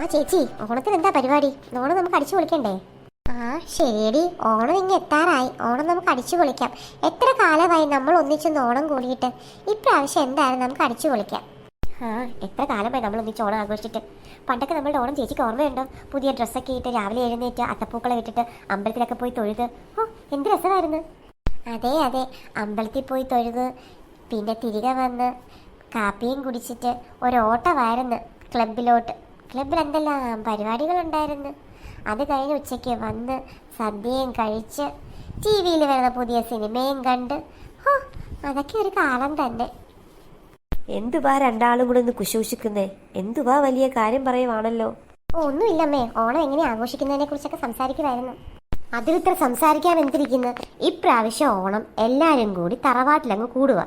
ആ ചേച്ചി, ഓണത്തിന് എന്താ പരിപാടി? ഓണം നമുക്ക് അടിച്ചു പൊളിക്കണ്ടേ? ആ ശരി, ഓണം ഇങ്ങ് എത്താറായി. ഓണം നമുക്ക് അടിച്ചു പൊളിക്കാം. എത്ര കാലമായി നമ്മൾ ഒന്നിച്ചൊന്ന് ഓണം കൂടിയിട്ട്. ഇപ്രാവശ്യം എന്തായാലും നമുക്ക് അടിച്ചു പൊളിക്കാം. ആ എത്ര കാലമായി നമ്മൾ ഒന്നിച്ച് ഓണം ആഘോഷിച്ചിട്ട്. പണ്ടൊക്കെ നമ്മളുടെ ഓണം ചേച്ചിക്ക് ഓർമ്മയുണ്ടോ? പുതിയ ഡ്രസ്സൊക്കെ ഇട്ട് രാവിലെ എഴുന്നേറ്റ് അത്തപ്പൂക്കളെ വിട്ടിട്ട് അമ്പലത്തിലൊക്കെ പോയി തൊഴുത്. ഓ എന്ത് രസമായിരുന്നു. അതെ അതെ, അമ്പലത്തിൽ പോയി തൊഴുത് പിന്നെ തിരികെ വന്ന് കാപ്പിയും കുടിച്ചിട്ട് ഒരോട്ടമായിരുന്നു ക്ലബിലോട്ട്. ക്ലബിൽ എന്തെല്ലാം പരിപാടികളുണ്ടായിരുന്നു. അത് കഴിഞ്ഞ് ഉച്ചയ്ക്ക് വന്ന് സദ്യയും കഴിച്ച് ടി വിയിൽ വരുന്ന പുതിയ സിനിമയും കണ്ട്. ഓ അതൊക്കെ ഒരു കാലം തന്നെ. എന്തുവാ രണ്ടാളും കൂടെ ഒന്ന് കുശൂഷിക്കുന്നേ? എന്തുവാ വലിയ കാര്യം പറയുവാണല്ലോ. ഒന്നുമില്ലമ്മേ, ഓണം എങ്ങനെ ആഘോഷിക്കുന്നതിനെ കുറിച്ചൊക്കെ സംസാരിക്കുമായിരുന്നു. അതിലിത്ര സംസാരിക്കാൻ എന്തിരിക്കുന്നു. ഇപ്രാവശ്യം ഓണം എല്ലാരും കൂടി തറവാട്ടിലങ്ങ് കൂടുക.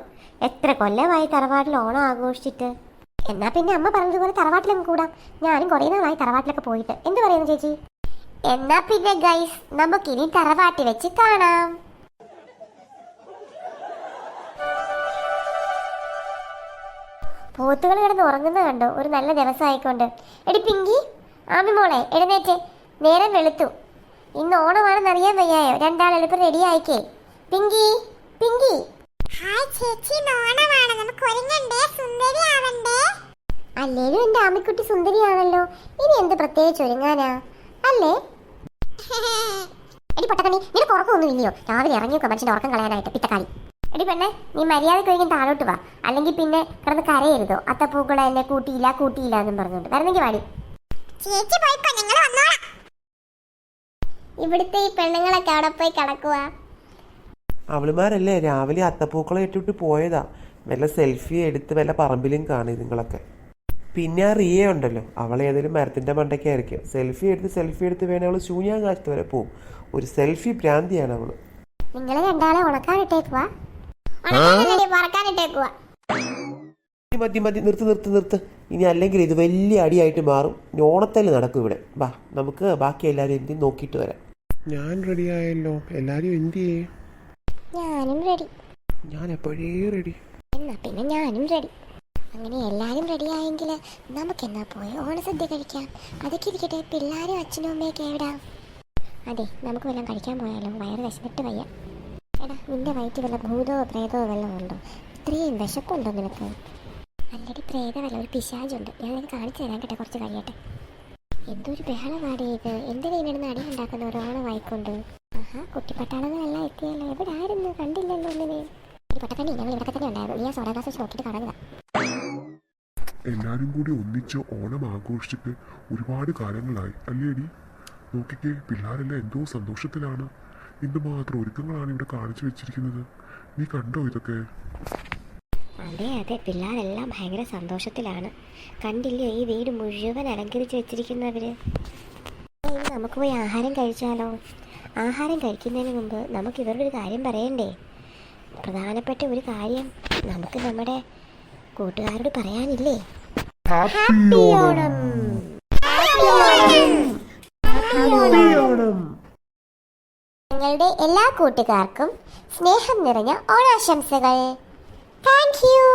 എത്ര കൊല്ലമായി തറവാട്ടിൽ ഓണം ആഘോഷിച്ചിട്ട്. എന്നാ പിന്നെ അമ്മ പറഞ്ഞതുപോലെ തറവാട്ടിലങ്ങ് കൂടാം. ഞാനും കുറേ നാളായി തറവാട്ടിലൊക്കെ പോയിട്ട്. എന്ത് പറയുന്നു ചേച്ചി? എന്നാ പിന്നെ ഗൈസ്, നമുക്കിനി തറവാട്ടി വെച്ച് കാണാം. പോത്തുകൾ കിടന്ന് ഉറങ്ങുന്നത് കണ്ടോ? ഒരു നല്ല ദിവസമായിക്കൊണ്ട്. എടി പിങ്കി, ആമി മോളെ എഴുന്നേറ്റ്. നേരം വെളുത്തു. ഇന്ന് ഓണമാണെന്ന് അറിയാൻ വയ്യായോ? രണ്ടാൾ എളുപ്പം റെഡി ആയിക്കേ. പിങ്കി പിങ്കി. ഹായ് ചേച്ചി, ഓണമാണ്, നമുക്ക് ഒരുങ്ങണ്ടേ, സുന്ദരിയാവണ്ടേ. അല്ലേലും എന്റെ ആമിക്കുട്ടി സുന്ദരിയാണല്ലോ. ഇനി എന്ത് പ്രത്യേകിച്ച് ഒരുങ്ങാനാ അല്ലേ? എടി പൊട്ടക്കണ്ണി, നിനക്ക് ഉറക്കമൊന്നും ഇല്ലയോ? രാവിലെ ഇറങ്ങി നോക്കാം മനുഷ്യന്റെ ഉറക്കം കളയാനായിട്ട് പിത്തക്കാളി. എടി പെണ്ണെ, നീ മര്യാദയ്ക്ക് ഒരിക്കലും താഴോട്ട് വാ. അല്ലെങ്കിൽ പിന്നെ കിടന്ന് കരയരുതോ. അത്തപ്പൂക്കളെ എന്നെ കൂട്ടിയില്ല എന്നും പറഞ്ഞോണ്ട് വരുന്നെങ്കിൽ വാടി. ചേച്ചി പോയിക്കോ, ഞങ്ങൾ വന്നോളാം. ഇവിടുത്തെ ഈ പെണ്ണുങ്ങളൊക്കെ അവിടെ പോയി കിടക്കുക. അവളുമാരല്ലേ രാവിലെ അത്തപ്പൂക്കളം ഇട്ടിട്ട് പോയതാ. വല്ല സെൽഫി എടുത്ത് വല്ല പറമ്പിലും കാണും നിങ്ങളൊക്കെ. പിന്നെ ആ റിയ ഉണ്ടല്ലോ, അവൾ ഏതെങ്കിലും മരത്തിന്റെ മണ്ടയ്ക്കായിരിക്കും. സെൽഫി എടുത്ത് വേണേ അവള് ശൂന്യാകാശത്ത് വരെ പോവും. ഒരു സെൽഫി ഭ്രാന്തിയാണ് അവള്. നിങ്ങളെ രണ്ടാളെ ഉണക്കാനിട്ടേക്കുവാ. മതി നിർത്ത്. ഇനി അല്ലെങ്കിൽ ഇത് വലിയ അടിയായിട്ട് മാറും. ഓണത്തല്ല് നടക്കും ഇവിടെ. വാ, നമുക്ക് ബാക്കി എല്ലാവരും എന്തും നോക്കിയിട്ട് വരാം. ഞാൻ റെഡി ആയല്ലോ. എല്ലാരും എന്ത് ചെയ്യേ? ഞാനും റെഡി. ഞാൻ എപ്പോഴേ റെഡി. എന്നാ പിന്നെ ഞാനും റെഡി. അങ്ങനെ എല്ലാരും റെഡി ആയെങ്കിൽ നമുക്കെന്നാ പോയി ഓണസദ്യ കഴിക്കാം. അതൊക്കെ ഇരിക്കട്ടെ, പിള്ളേരും അച്ഛനും അമ്മയൊക്കെ എവിടാ? അതെ, നമുക്ക് വല്ലതും കഴിക്കാൻ പോയാലോ? വയറ് വിശന്നിട്ട് വയ്യ. എടാ, നിന്റെ വയറ്റിൽ വല്ല ഭൂതോ പ്രേതോ വല്ലതും ഉണ്ടോ? ഇത്രയും വിശപ്പുണ്ടോ നിനക്ക്? അല്ലടി, പ്രേതമല്ല, ഒരു പിശാചുണ്ട്. ഞാൻ നിനക്ക് കാണിച്ചു തരാൻ കേട്ടെ, കുറച്ച് കഴിയട്ടെ. എന്തൊരു ബഹളമാടി ഇത്. എന്തിനാ ഇവിടുന്ന് അടി ഉണ്ടാക്കുന്ന ഒരു ഓണമായിക്കൊണ്ട്? ആഹാ, കുട്ടിപ്പട്ടാളങ്ങളെല്ലാം എത്തിയല്ലോ. എവിടെ ആയിരുന്നു? കണ്ടില്ലല്ലോ ഒന്നിനെ. ഒരു പട്ടക്കണ്ണി, ഞങ്ങൾ ഇവിടെ തന്നെ ഉണ്ടായിരുന്നു. നീ ആ സോഡാ ഗ്ലാസ് വെച്ച് നോക്കിയിട്ട് കാണുക. എല്ലാരും കൂടി ഒന്നിച്ച് ഓണം ആഘോഷിച്ചിട്ട് ഒരുപാട് കാലങ്ങളായി അല്ലേടി? നോക്കിക്കേ, പിള്ളേരെല്ലാം എന്തോ സന്തോഷത്തിലാണ്. എന്തുമാത്രം ഒരുക്കങ്ങളാണ് ഇവിടെ കാണിച്ചു വെച്ചിരിക്കുന്നത്. നീ കണ്ടോ ഇതൊക്കെ? അതെ, പിള്ളേരെല്ലാം ഭയങ്കര സന്തോഷത്തിലാണ്. കണ്ടില്ലേ ഈ വീട് മുഴുവൻ അലങ്കരിച്ച് വെച്ചിരിക്കുന്നവര്. നമുക്ക് പോയി ആഹാരം കഴിച്ചാലോ? ആഹാരം കഴിക്കുന്നതിന് മുമ്പ് നമുക്ക് ഇവരുടെ ഒരു കാര്യം പറയണ്ടേ? പ്രധാനപ്പെട്ട ഒരു കാര്യം നമുക്ക് നമ്മുടെ കൂട്ടുകാരോട് പറയാനില്ലേ? ഹാപ്പി ഓണം! ഞങ്ങളുടെ എല്ലാ കൂട്ടുകാർക്കും സ്നേഹം നിറഞ്ഞ ഓണാശംസകൾ. Thank you.